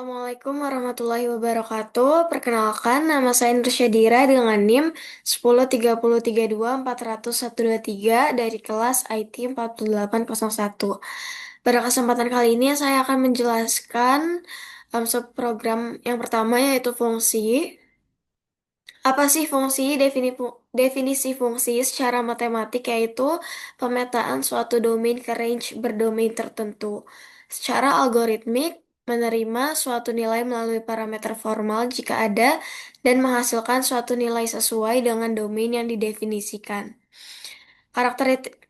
Assalamualaikum warahmatullahi wabarakatuh. Perkenalkan, nama saya Nursyadira dengan NIM 1030324123 dari kelas IT 4801. Pada kesempatan kali ini saya akan menjelaskan subprogram yang pertama yaitu fungsi. Apa sih fungsi? Definisi fungsi secara matematik yaitu pemetaan suatu domain ke range berdomain tertentu. Secara algoritmik, menerima suatu nilai melalui parameter formal jika ada dan menghasilkan suatu nilai sesuai dengan domain yang didefinisikan.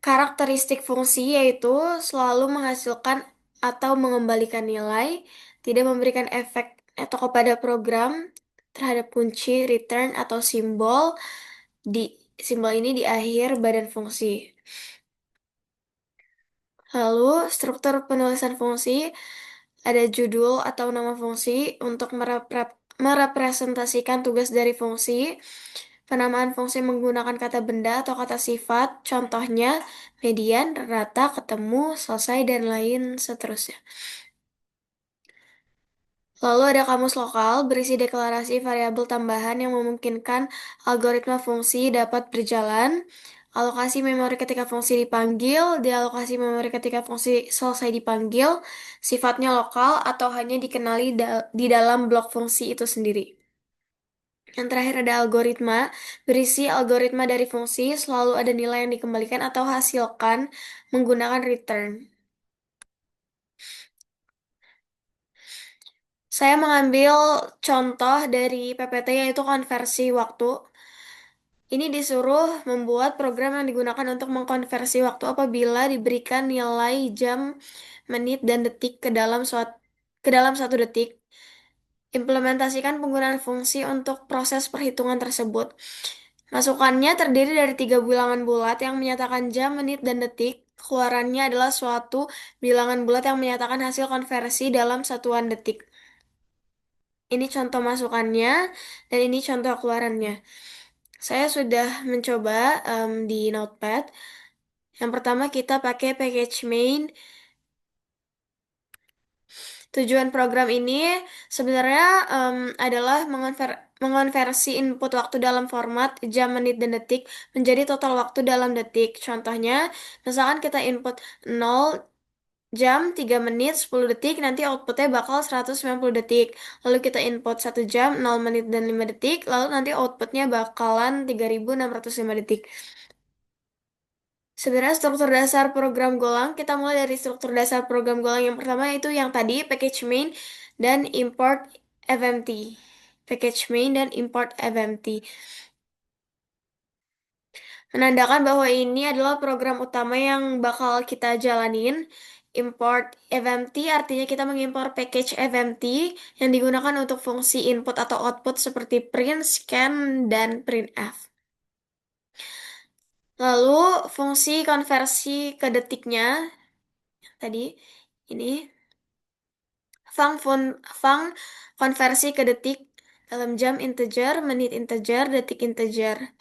Karakteristik fungsi yaitu selalu menghasilkan atau mengembalikan nilai, tidak memberikan efek atau kepada program terhadap kunci, return, atau simbol di simbol ini di akhir badan fungsi. Lalu, struktur penulisan fungsi ada judul atau nama fungsi untuk merepresentasikan tugas dari fungsi. Penamaan fungsi menggunakan kata benda atau kata sifat, contohnya median, rata, ketemu, selesai, dan lain seterusnya. Lalu ada kamus lokal berisi deklarasi variabel tambahan yang memungkinkan algoritma fungsi dapat berjalan. Alokasi memori ketika fungsi dipanggil, dialokasi memori ketika fungsi selesai dipanggil, sifatnya lokal atau hanya dikenali di dalam blok fungsi itu sendiri. Yang terakhir ada algoritma, berisi algoritma dari fungsi, selalu ada nilai yang dikembalikan atau hasilkan menggunakan return. Saya mengambil contoh dari PPT yaitu konversi waktu. Ini disuruh membuat program yang digunakan untuk mengkonversi waktu apabila diberikan nilai jam, menit, dan detik ke dalam satu detik. Implementasikan penggunaan fungsi untuk proses perhitungan tersebut. Masukannya terdiri dari tiga bilangan bulat yang menyatakan jam, menit, dan detik. Keluarannya adalah suatu bilangan bulat yang menyatakan hasil konversi dalam satuan detik. Ini contoh masukannya, dan ini contoh keluarannya. Saya sudah mencoba di Notepad. Yang pertama kita pakai package main. Tujuan program ini sebenarnya adalah mengonversi input waktu dalam format jam, menit, dan detik menjadi total waktu dalam detik. Contohnya, misalkan kita input 0 jam, 3 menit, 10 detik, nanti outputnya bakal 190 detik. Lalu kita input 1 jam, 0 menit, dan 5 detik, lalu nanti outputnya bakalan 3605 detik. Sebenarnya struktur dasar program Golang, kita mulai dari struktur dasar program Golang yang pertama itu yang tadi, package main dan import fmt. Package main dan import fmt. Menandakan bahwa ini adalah program utama yang bakal kita jalanin. Import fmt artinya kita mengimpor package fmt yang digunakan untuk fungsi input atau output seperti print, scan, dan printf. Lalu fungsi konversi ke detiknya tadi ini fang konversi ke detik dalam jam integer, menit integer, detik integer.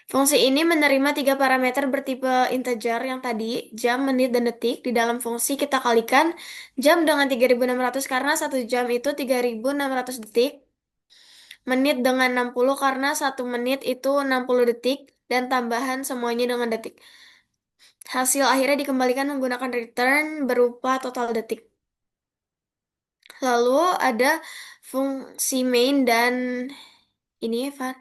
Fungsi ini menerima tiga parameter bertipe integer yang tadi, jam, menit, dan detik. Di dalam fungsi kita kalikan jam dengan 3600 karena 1 jam itu 3600 detik. Menit dengan 60 karena 1 menit itu 60 detik. Dan tambahan semuanya dengan detik. Hasil akhirnya dikembalikan menggunakan return berupa total detik. Lalu ada fungsi main dan ini, Var.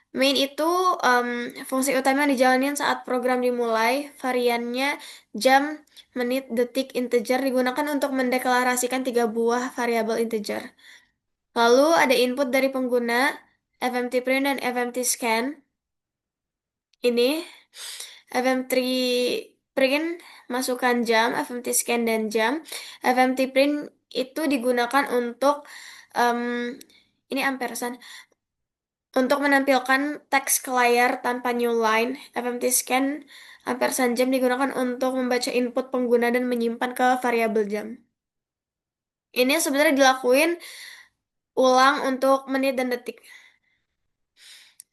Main itu em, fungsi utama yang dijalanin saat program dimulai. Variannya jam, menit, detik, integer digunakan untuk mendeklarasikan tiga buah variabel integer. Lalu ada input dari pengguna, fmt print dan fmt scan. Ini fmt print masukkan jam, fmt scan dan jam. Fmt print itu digunakan untuk em, ini ampersand untuk menampilkan teks ke layar tanpa new line. FMT scan ampersand jam digunakan untuk membaca input pengguna dan menyimpan ke variabel jam. Ini sebenarnya dilakuin ulang untuk menit dan detik.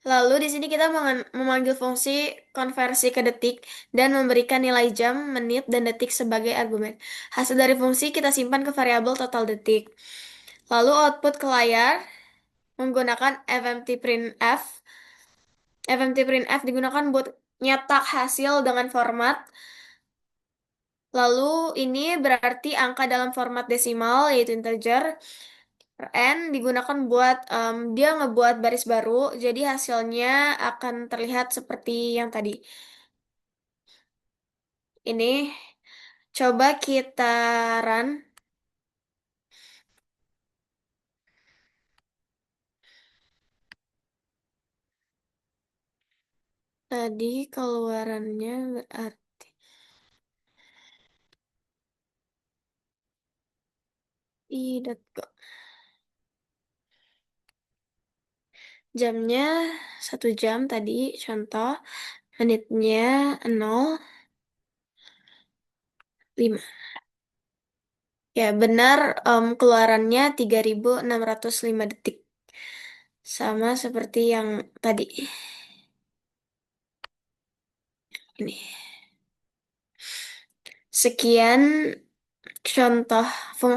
Lalu di sini kita memanggil fungsi konversi ke detik dan memberikan nilai jam, menit, dan detik sebagai argumen. Hasil dari fungsi kita simpan ke variabel total detik. Lalu output ke layar menggunakan fmpprintf. fmpprintf digunakan buat nyetak hasil dengan format. Lalu ini berarti angka dalam format desimal yaitu integer. N digunakan buat dia ngebuat baris baru, jadi hasilnya akan terlihat seperti yang tadi. Ini coba kita run. Tadi keluarannya berarti i.go. Jamnya 1 jam tadi contoh, menitnya 0,5. Ya benar, keluarannya 3.605 detik. Sama seperti yang tadi. Ini. Sekian contoh fungsi